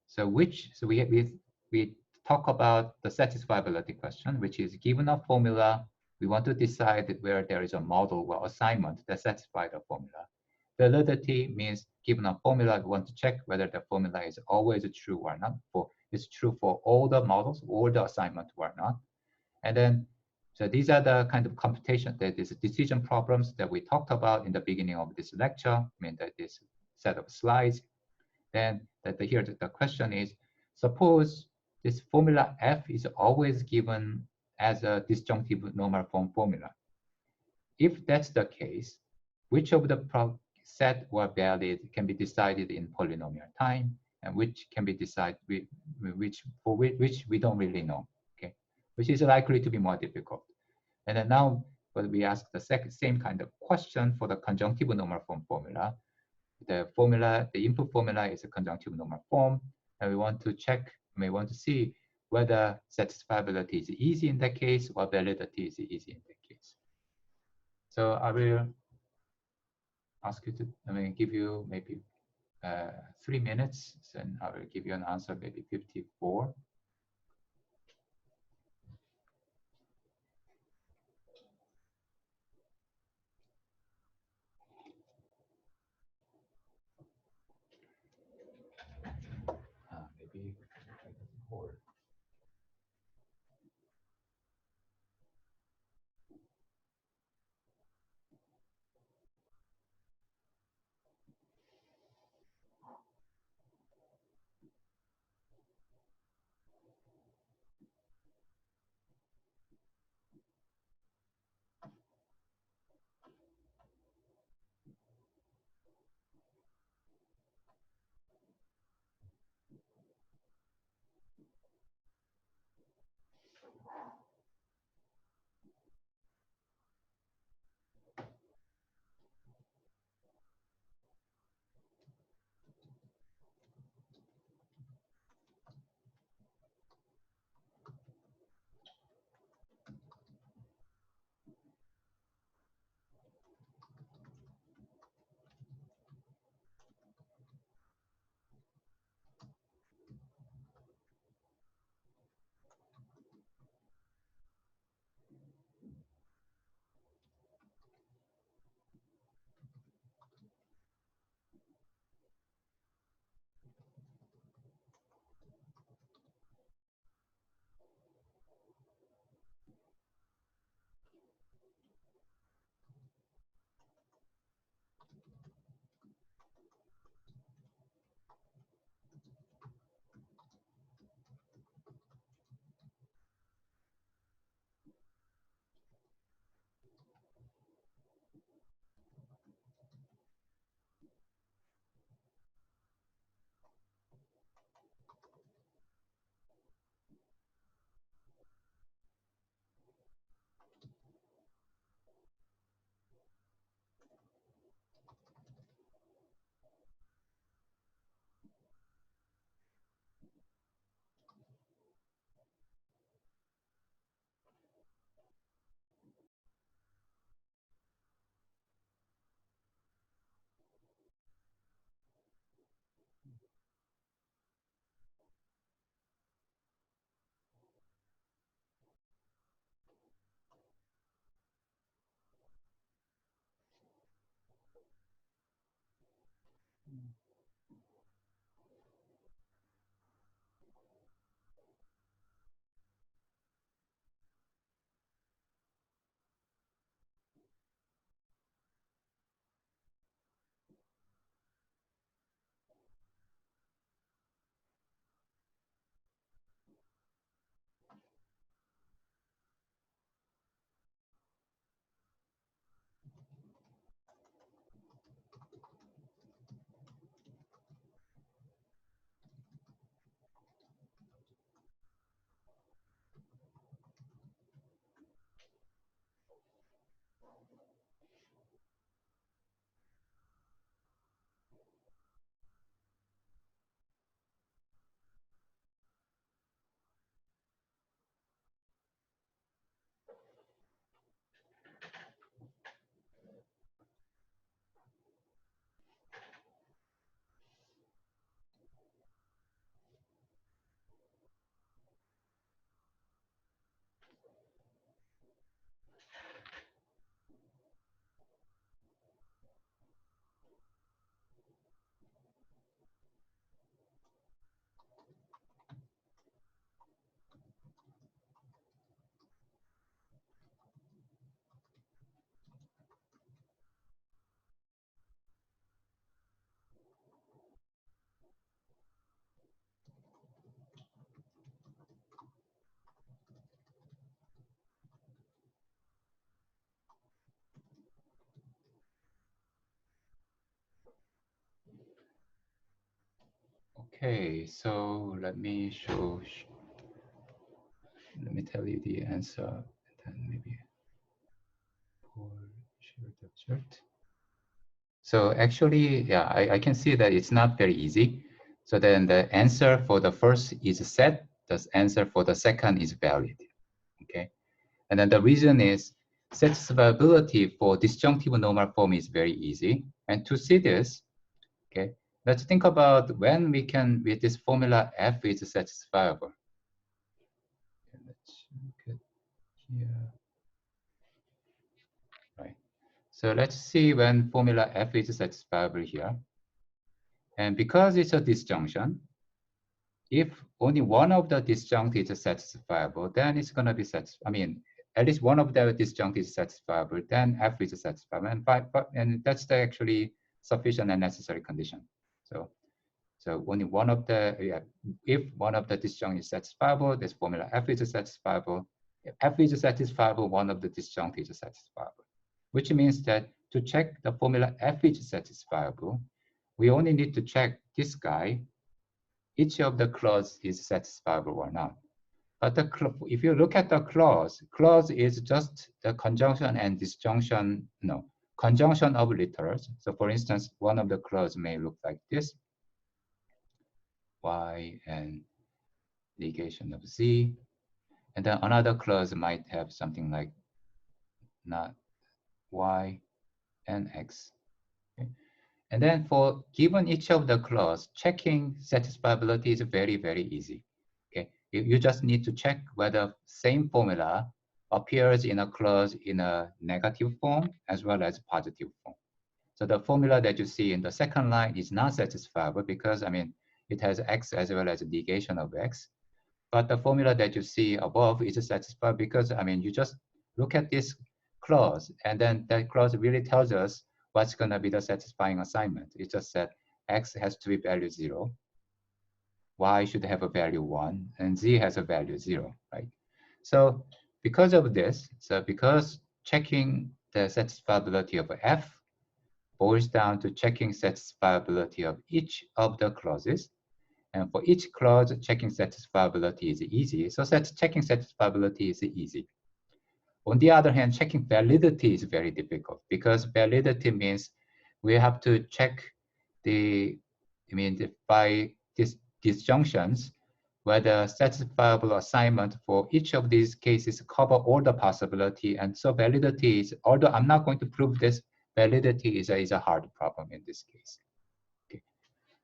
So we talk about the satisfiability question, which is given a formula, we want to decide where there is a model or assignment that satisfies the formula. Validity means given a formula, we want to check whether the formula is always true or not. It's true for all the models, all the assignment or not. And then, so these are the kind of computation, these decision problems that we talked about in the beginning of this lecture, this set of slides. Then here the question is, suppose this formula F is always given as a disjunctive normal form formula. If that's the case, which of the set or valid can be decided in polynomial time, and which can be decided which we don't really know, okay? Which is likely to be more difficult. And then now, but we ask the same kind of question for the conjunctive normal form formula. The input formula is a conjunctive normal form, and we want to see whether satisfiability is easy in that case or validity is easy in that case. So I will ask you to, give you maybe 3 minutes, and I will give you an answer, maybe 54. Maybe 4. Okay, so let me tell you the answer, and then maybe for share the chart. So actually, yeah, I can see that it's not very easy. So then the answer for the first is set, the answer for the second is valid, okay? And then the reason is satisfiability for disjunctive normal form is very easy. And to see this, okay, let's think about when we can, with this formula, f is satisfiable. Okay, let's look at here, right? So let's see when formula f is satisfiable here. And because it's a disjunction, if only one of the disjunct is satisfiable, then it's going to be I mean, at least one of the disjunct is satisfiable, then f is satisfiable, and that's the actually sufficient and necessary condition. So only one of the, if one of the disjunct is satisfiable, this formula f is satisfiable. If f is satisfiable, one of the disjunct is satisfiable, which means that to check the formula f is satisfiable, we only need to check this guy, each of the clause is satisfiable or not. But if you look at the clause is just the conjunction and disjunction, no, conjunction of literals. So for instance, one of the clause may look like this, y and negation of z. And then another clause might have something like not y and x. Okay? And then for given each of the clause, checking satisfiability is very, very easy. Okay, you just need to check whether same formula appears in a clause in a negative form as well as positive form. So the formula that you see in the second line is not satisfiable because, I mean, it has x as well as a negation of x. But the formula that you see above is satisfied because, I mean, you just look at this clause and then that clause really tells us what's going to be the satisfying assignment. It just said x has to be value 0, y should have a value 1, and z has a value 0, right? So because of this, so because checking the satisfiability of f boils down to checking satisfiability of each of the clauses, and for each clause, checking satisfiability is easy. So checking satisfiability is easy. On the other hand, checking validity is very difficult because validity means we have to check by disjunctions, whether satisfiable assignment for each of these cases cover all the possibility. And so validity is, although I'm not going to prove this, validity is a hard problem in this case.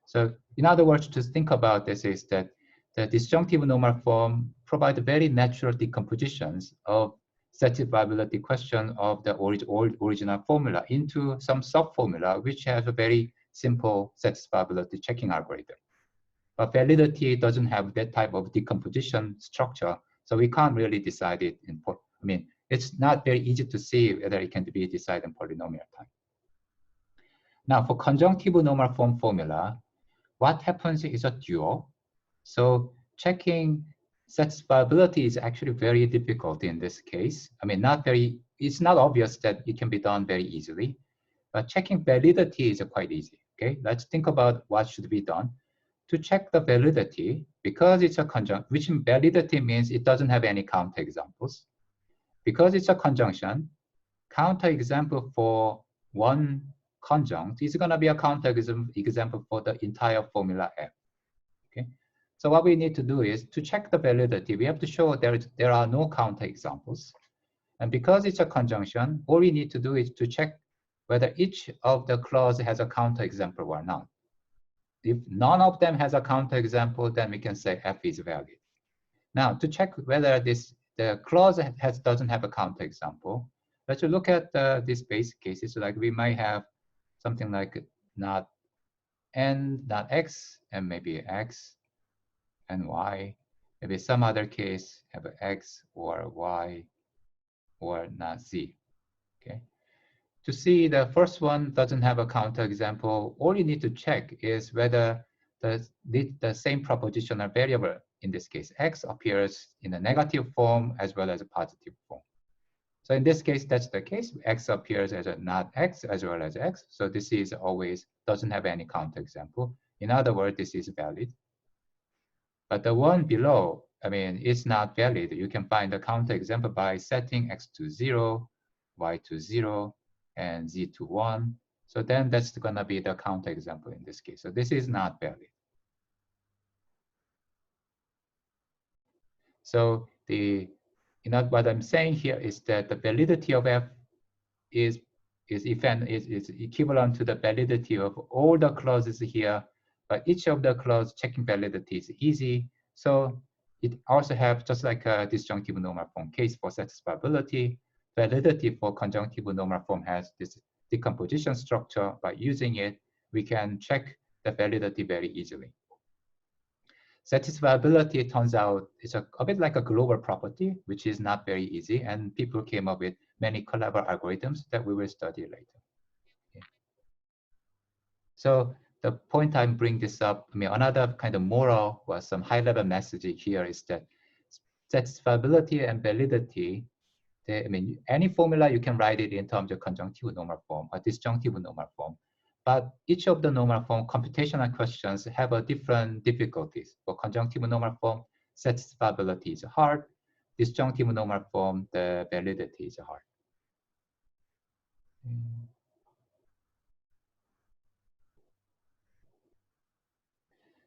So in other words, to think about this is that the disjunctive normal form provide very natural decompositions of satisfiability question of the original formula into some sub-formula, which has a very simple satisfiability checking algorithm. But validity doesn't have that type of decomposition structure, so we can't really decide it in, I mean, it's not very easy to see whether it can be decided in polynomial time. Now for conjunctive normal form formula, what happens is a dual. So checking satisfiability is actually very difficult in this case. I mean, it's not obvious that it can be done very easily, but checking validity is quite easy. Okay, let's think about what should be done. To check the validity, because it's a conjunction, which validity means it doesn't have any counterexamples. Because it's a conjunction, counterexample for one conjunct is going to be a counterexample for the entire formula f. Okay, so what we need to do is to check the validity. We have to show there are no counterexamples, and because it's a conjunction, all we need to do is to check whether each of the clause has a counterexample or not. If none of them has a counterexample, then we can say f is valid. Now, to check whether the clause doesn't have a counterexample, let's look at these basic cases. So like we might have something like not n, not x, and maybe x and y. Maybe some other case have x or y or not z. Okay. To see the first one doesn't have a counterexample, all you need to check is whether the same propositional variable, in this case x, appears in a negative form as well as a positive form. So in this case, that's the case. X appears as a not x as well as x. So this is always doesn't have any counterexample. In other words, this is valid. But the one below, I mean, it's not valid. You can find the counterexample by setting x to 0, y to 0, and z to 1. So then that's going to be the counterexample in this case. So this is not valid. So what I'm saying here is that the validity of f is equivalent to the validity of all the clauses here, but each of the clause checking validity is easy. So it also has, just like a disjunctive normal form case for satisfiability, validity for conjunctive normal form has this decomposition structure. By using it, we can check the validity very easily. Satisfiability, it turns out, is a bit like a global property, which is not very easy, and people came up with many clever algorithms that we will study later. Okay. So the point I'm bringing this up, I mean, another kind of moral or some high-level message here is that satisfiability and validity, I mean, any formula, you can write it in terms of conjunctive normal form or disjunctive normal form. But each of the normal form computational questions have a different difficulties. For conjunctive normal form, satisfiability is hard. Disjunctive normal form, the validity is hard.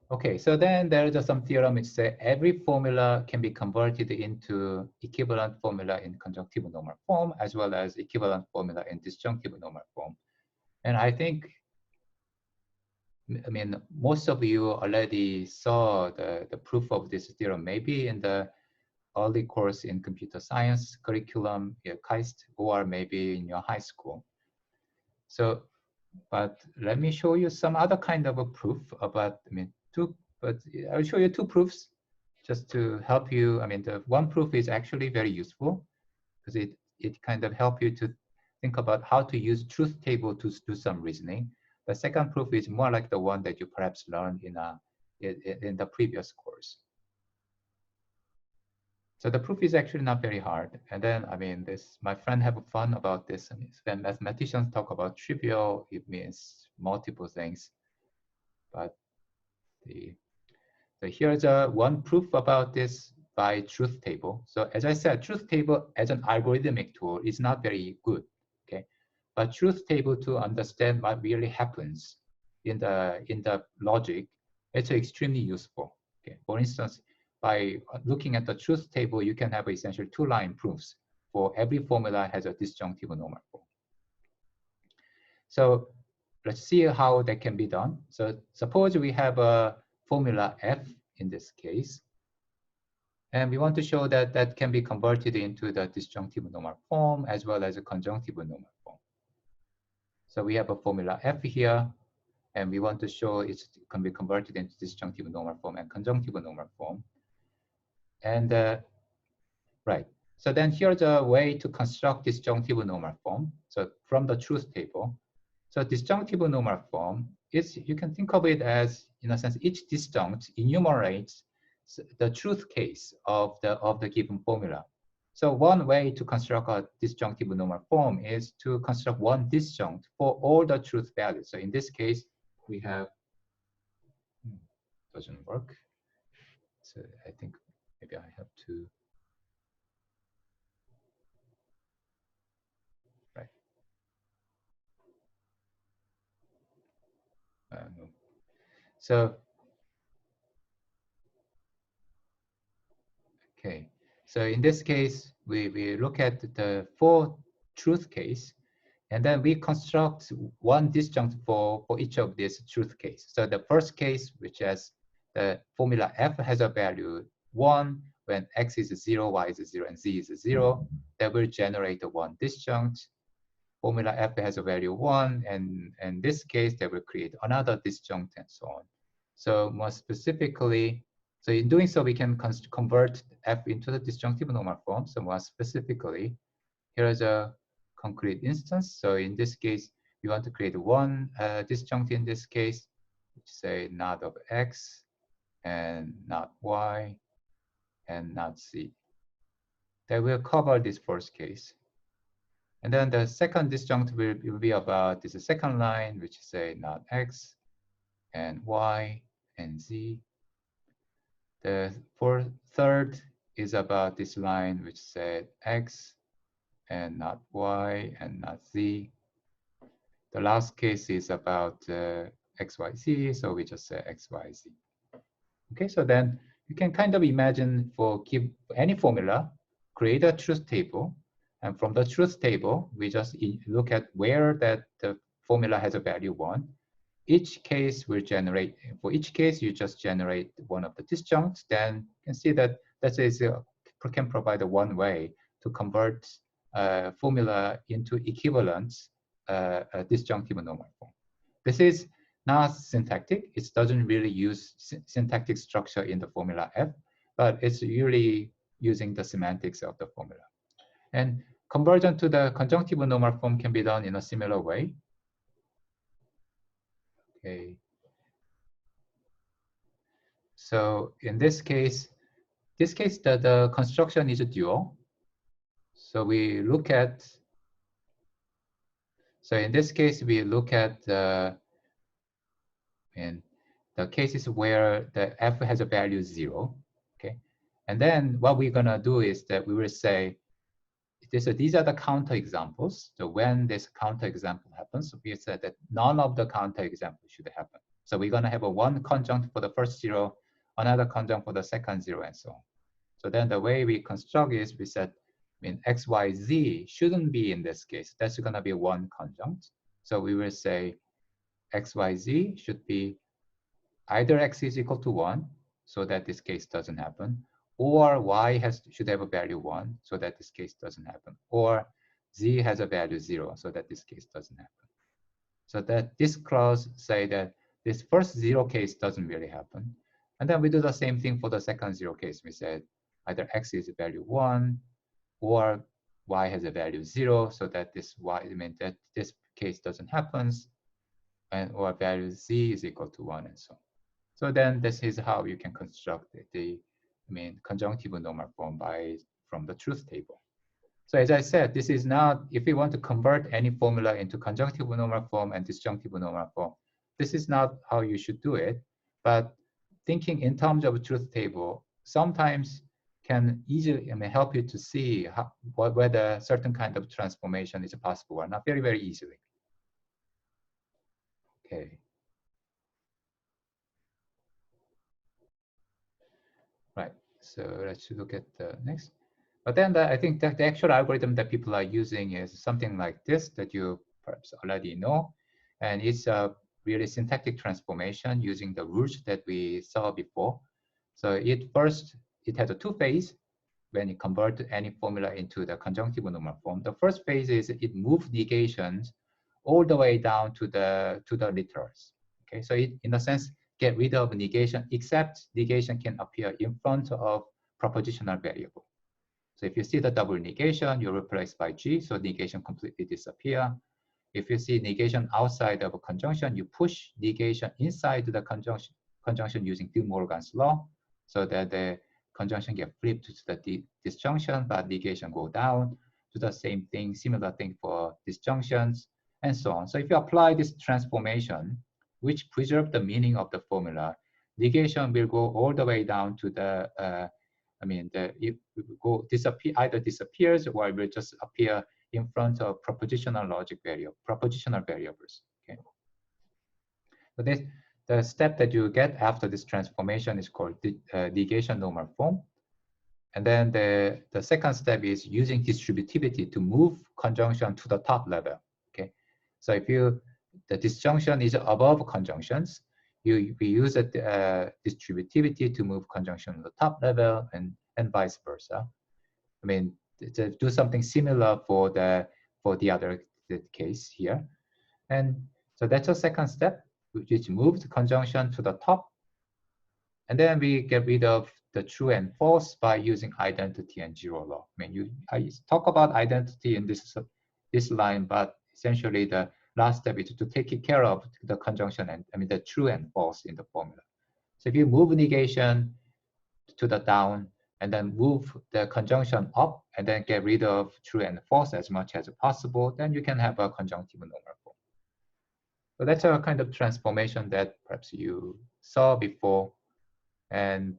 Okay, so then there is some theorem which says every formula can be converted into equivalent formula in conjunctive normal form as well as equivalent formula in disjunctive normal form. And I think, I mean, most of you already saw the proof of this theorem, maybe in the early course in computer science curriculum, KAIST, or maybe in your high school. So, but let me show you some other kind of a proof about, I mean, I'll show you two proofs just to help you. I mean, the one proof is actually very useful because it kind of help you to think about how to use truth table to do some reasoning. The second proof is more like the one that you perhaps learned in the previous course. So the proof is actually not very hard. And then, I mean, my friend have fun about this. I mean, when mathematicians talk about trivial, it means multiple things. But so here's one proof about this by truth table. So as I said, truth table as an algorithmic tool is not very good, okay? But truth table to understand what really happens in the logic, it's extremely useful. Okay, for instance, by looking at the truth table, you can have essentially two-line proofs for every formula has a disjunctive normal form. So let's see how that can be done. So suppose we have a formula f in this case, and we want to show that that can be converted into the disjunctive normal form as well as a conjunctive normal form. So we have a formula f here, and we want to show it can be converted into disjunctive normal form and conjunctive normal form. And right, so then here's a way to construct disjunctive normal form. So from the truth table, so disjunctive normal form is, you can think of it as, in a sense, each disjunct enumerates the truth case of the given formula. So one way to construct a disjunctive normal form is to construct one disjunct for all the truth values. So in this case, we have, doesn't work. So I think maybe I have to, right. No. So, okay. So in this case, we look at the four truth case, and then we construct one disjunct for each of these truth case. So the first case, which has the formula f has a value 1 when x is 0, y is 0, and z is 0, that will generate the one disjunct. Formula f has a value 1, and in this case, that will create another disjunct and so on. So more specifically, so in doing so, we can convert f into the disjunctive normal form. So more specifically, here is a concrete instance. So in this case, we want to create one disjunct in this case, which say not of x and not y and not z. That will cover this first case. And then the second disjunct will be about this second line, which say not x and y and z. for third is about this line which said x and not y and not z. The last case is about x, y, z, so we just say x, y, z. Okay, so then you can kind of imagine for give any formula, create a truth table, and from the truth table, we just look at where that the formula has a value 1. Each case will generate, for each case, you just generate one of the disjuncts. Then you can see that that is can provide a one way to convert formula into equivalent disjunctive normal form. This is not syntactic. It doesn't really use syntactic structure in the formula F, but it's really using the semantics of the formula. And conversion to the conjunctive normal form can be done in a similar way. Okay. So in this case, the construction is a dual. So we look at, so in this case, we look at in the cases where the f has a value 0, okay? And then what we're gonna do is that we will say, these are the counterexamples. So when this counterexample happens, we said that none of the counterexamples should happen. So we're gonna have a one conjunct for the first 0, another conjunct for the second 0, and so on. So then the way we construct is we said, x, y, z shouldn't be in this case. That's gonna be one conjunct. So we will say x, y, z should be either x is equal to 1, so that this case doesn't happen, or y should have a value 1, so that this case doesn't happen, or z has a value 0, so that this case doesn't happen. So that this clause say that this first 0 case doesn't really happen. And then we do the same thing for the second 0 case. We said either x is a value 1, or y has a value 0, so that this that this case doesn't happen, and or value z is equal to 1, and so on. So then this is how you can construct the conjunctive normal form from the truth table. So as I said, this is not, if we want to convert any formula into conjunctive normal form and disjunctive normal form, this is not how you should do it. But thinking in terms of a truth table sometimes can easily help you to see whether certain kind of transformation is possible or not, very, very easily. Okay. Right, so let's look at the next. But then I think that the actual algorithm that people are using is something like this that you perhaps already know. And it's a really syntactic transformation using the rules that we saw before. So it has a two-phase when you convert any formula into the conjunctive normal form. The first phase is it moves negations all the way down to the literals. Okay, so it, in a sense, get rid of negation, except negation can appear in front of propositional variable. So if you see the double negation, you replace by G, so negation completely disappear. If you see negation outside of a conjunction, you push negation inside the conjunction using Dumorgan's law, so that the conjunction get flipped to the disjunction, but negation go down. Do the same thing, similar thing for disjunctions, and so on. So if you apply this transformation, which preserve the meaning of the formula, negation will go all the way down to the it will disappear, either disappears or it will just appear in front of propositional variables. Okay. So the step that you get after this transformation is called negation normal form. And then the second step is using distributivity to move conjunction to the top level. Okay. So if the disjunction is above conjunctions, we use a distributivity to move conjunction to the top level, and vice versa. I mean, to do something similar for the other case here. And so that's a second step, which moves the conjunction to the top. And then we get rid of the true and false by using identity and zero law. I mean, I talk about identity in this line, but essentially the last step is to take care of the conjunction and the true and false in the formula. So if you move negation to the down and then move the conjunction up and then get rid of true and false as much as possible, then you can have a conjunctive normal form. So that's a kind of transformation that perhaps you saw before, and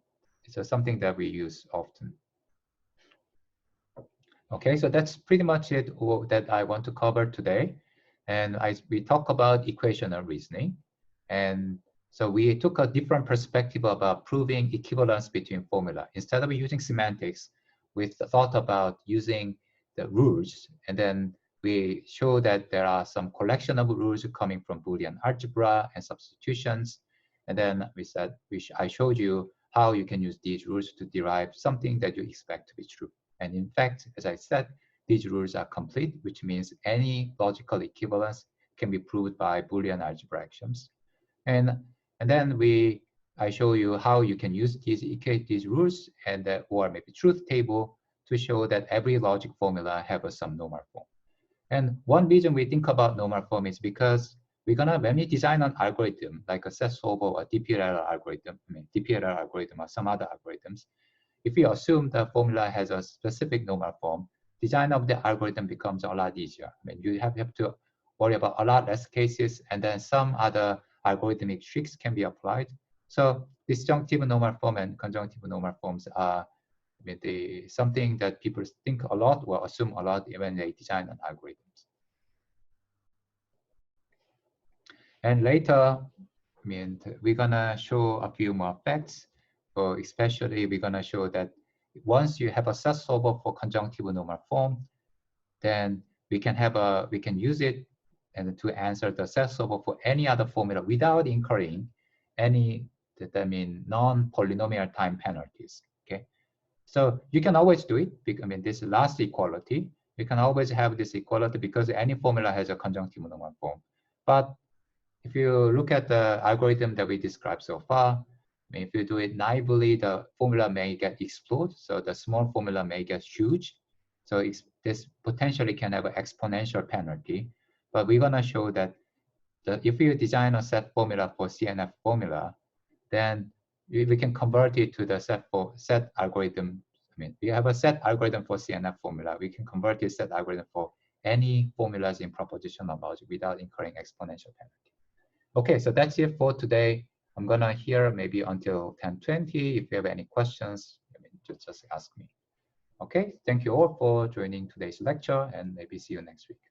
It's something that we use often. Okay, so that's pretty much it that I want to cover today. And we talk about equational reasoning. And so we took a different perspective about proving equivalence between formula. Instead of using semantics, we thought about using the rules. And then we show that there are some collection of rules coming from Boolean algebra and substitutions. And then we said, I showed you how you can use these rules to derive something that you expect to be true. And in fact, as I said, these rules are complete, which means any logical equivalence can be proved by Boolean algebra axioms. And then I show you how you can use these rules and or maybe truth table to show that every logic formula have some normal form. And one reason we think about normal form is because when we design an algorithm like a set solver or DPLR algorithm, or some other algorithms, if we assume the formula has a specific normal form, design of the algorithm becomes a lot easier. I mean, you have to worry about a lot less cases, and then some other algorithmic tricks can be applied. So disjunctive normal form and conjunctive normal forms are something that people think a lot or assume a lot when they design an algorithms. And later, we're gonna show a few more facts. Especially, we're gonna show that once you have a set solver for conjunctive normal form, then we can use it and to answer the set solver for any other formula without incurring any non-polynomial time penalties. Okay, so you can always do it. This last equality, you can always have this equality because any formula has a conjunctive normal form. But if you look at the algorithm that we described so far, if you do it naively, the formula may get explode. So the small formula may get huge. So this potentially can have an exponential penalty. But we're going to show that if you design a set formula for CNF formula, then we can convert it to the set algorithm. We have a set algorithm for CNF formula. We can convert this set algorithm for any formulas in propositional logic without incurring exponential penalty. Okay, so that's it for today. I'm gonna hear maybe until 10:20. If you have any questions, just ask me. Okay, thank you all for joining today's lecture, and maybe see you next week.